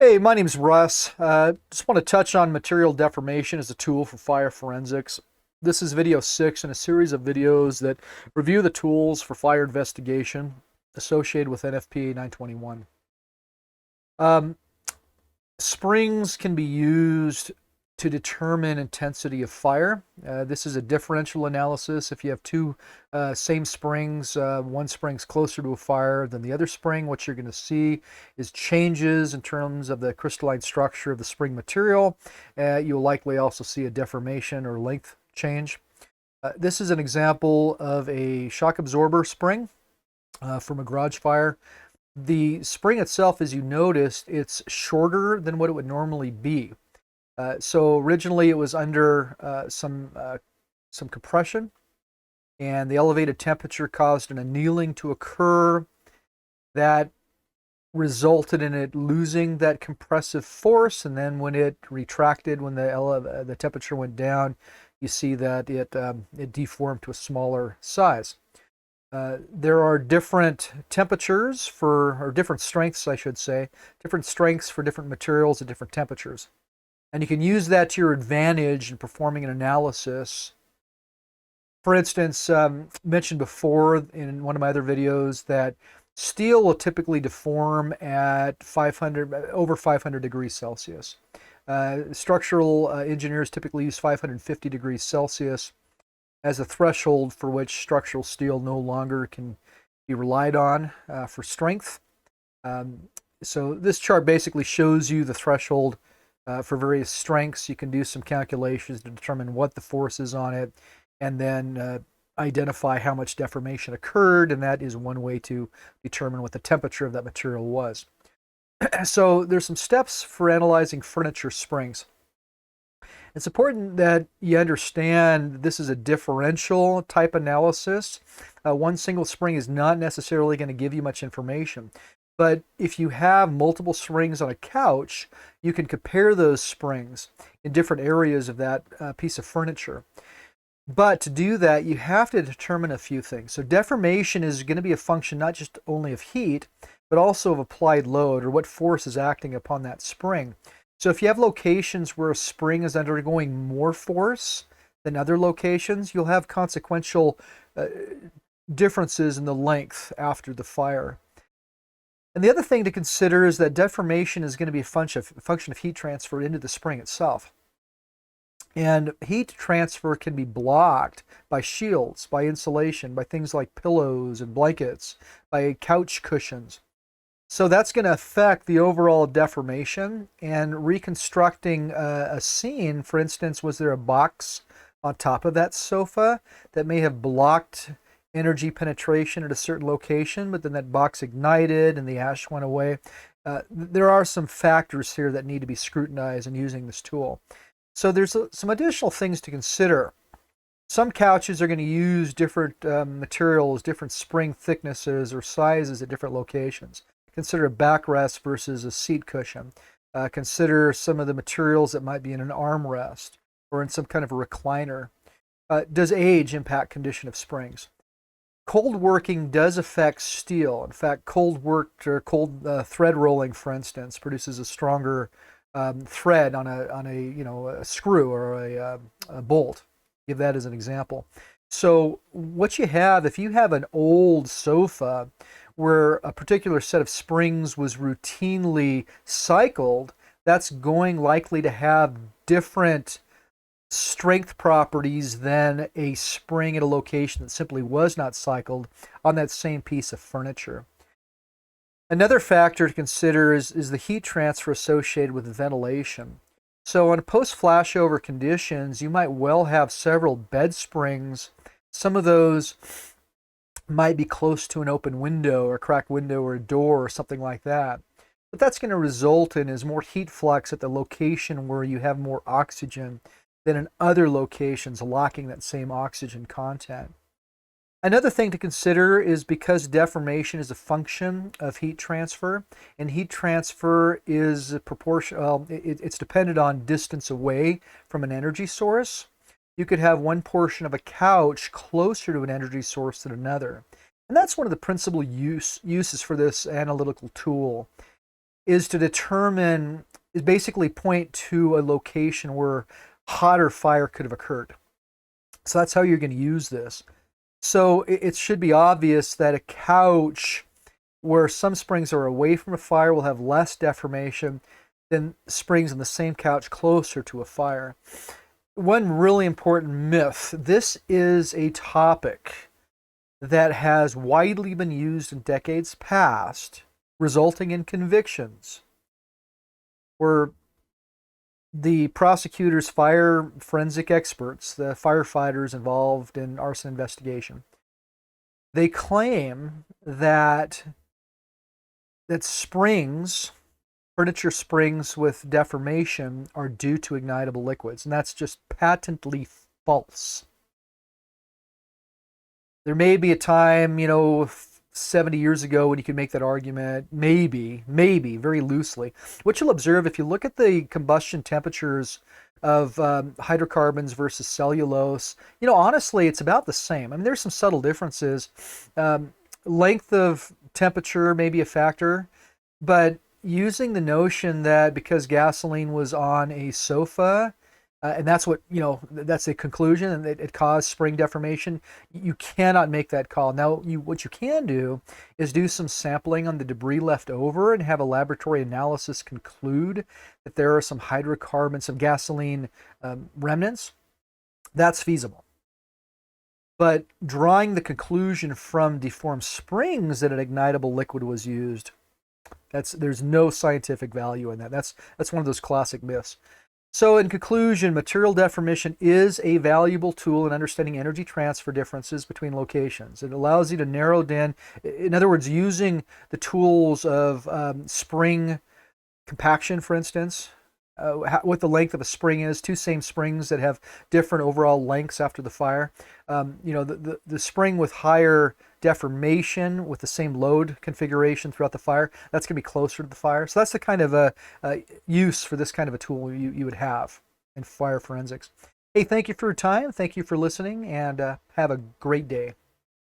Hey, my name's Russ. Just want to touch on material deformation as a tool for fire forensics. This is video 6 in a series of videos that review the tools for fire investigation associated with NFPA 921. Um, Springs can be used to determine intensity of fire. This is a differential analysis. If you have two same springs, one spring's closer to a fire than the other spring, what you're going to see is changes in terms of the crystalline structure of the spring material. You'll likely also see a deformation or length change. This is an example of a shock absorber spring from a garage fire. The spring itself, as you noticed, it's shorter than what it would normally be. So originally it was under some compression, and the elevated temperature caused an annealing to occur that resulted in it losing that compressive force. And then when it retracted, when the temperature went down, you see that it deformed to a smaller size. There are different temperatures or different strengths, I should say, different strengths for different materials at different temperatures. And you can use that to your advantage in performing an analysis. For instance, mentioned before in one of my other videos that steel will typically deform at over 500 degrees Celsius. Structural engineers typically use 550 degrees Celsius as a threshold for which structural steel no longer can be relied on for strength. So this chart basically shows you the threshold for various strengths. You can do some calculations to determine what the force is on it, and then identify how much deformation occurred, and that is one way to determine what the temperature of that material was. So there's some steps for analyzing furniture springs. It's important that you understand this is a differential type analysis. One single spring is not necessarily going to give you much information. But if you have multiple springs on a couch, you can compare those springs in different areas of that piece of furniture. But to do that, you have to determine a few things. So deformation is going to be a function not just only of heat, but also of applied load, or what force is acting upon that spring. So if you have locations where a spring is undergoing more force than other locations, you'll have consequential differences in the length after the fire. And the other thing to consider is that deformation is going to be a function of heat transfer into the spring itself. And heat transfer can be blocked by shields, by insulation, by things like pillows and blankets, by couch cushions. So that's going to affect the overall deformation. And reconstructing a scene, for instance, was there a box on top of that sofa that may have blocked energy penetration at a certain location, but then that box ignited and the ash went away? There are some factors here that need to be scrutinized in using this tool. So there's some additional things to consider. Some couches are going to use different materials, different spring thicknesses or sizes at different locations. Consider a backrest versus a seat cushion. Consider some of the materials that might be in an armrest or in some kind of a recliner. Does age impact condition of springs? Cold working does affect steel. In fact, cold worked or cold thread rolling, for instance, produces a stronger thread on a screw or a bolt. Give that as an example. So what you have, if you have an old sofa where a particular set of springs was routinely cycled, that's going likely to have different strength properties than a spring at a location that simply was not cycled on that same piece of furniture. Another factor to consider is the heat transfer associated with ventilation. So in post-flashover conditions, you might well have several bed springs. Some of those might be close to an open window or a cracked window or a door or something like that. What that's going to result in is more heat flux at the location where you have more oxygen than in other locations lacking that same oxygen content. Another thing to consider is because deformation is a function of heat transfer, and heat transfer is it's dependent on distance away from an energy source. You could have one portion of a couch closer to an energy source than another. And that's one of the principal uses for this analytical tool. is to determine, is basically point to a location where hotter fire could have occurred. So that's how you're going to use this. So it should be obvious that a couch where some springs are away from a fire will have less deformation than springs in the same couch closer to a fire. One really important myth, this is a topic that has widely been used in decades past, resulting in convictions where the prosecutors, fire forensic experts, the firefighters involved in arson investigation, they claim that springs, furniture springs with deformation, are due to ignitable liquids, and that's just patently false. There may be a time, 70 years ago when you could make that argument, maybe, very loosely. What you'll observe if you look at the combustion temperatures of hydrocarbons versus cellulose, honestly, it's about the same. I mean, there's some subtle differences. Length of temperature may be a factor, but using the notion that because gasoline was on a sofa, and that's what, that's the conclusion, and it caused spring deformation, you cannot make that call. Now, what you can do is do some sampling on the debris left over and have a laboratory analysis conclude that there are some hydrocarbons, some gasoline remnants. That's feasible. But drawing the conclusion from deformed springs that an ignitable liquid was used, there's no scientific value in that. That's one of those classic myths. So in conclusion, material deformation is a valuable tool in understanding energy transfer differences between locations. It allows you to narrow down, in other words, using the tools of spring compaction, for instance, what the length of a spring is, two same springs that have different overall lengths after the fire. The spring with higher deformation with the same load configuration throughout the fire, that's going to be closer to the fire. So that's the kind of use for this kind of a tool you would have in fire forensics. Hey, thank you for your time. Thank you for listening, and have a great day.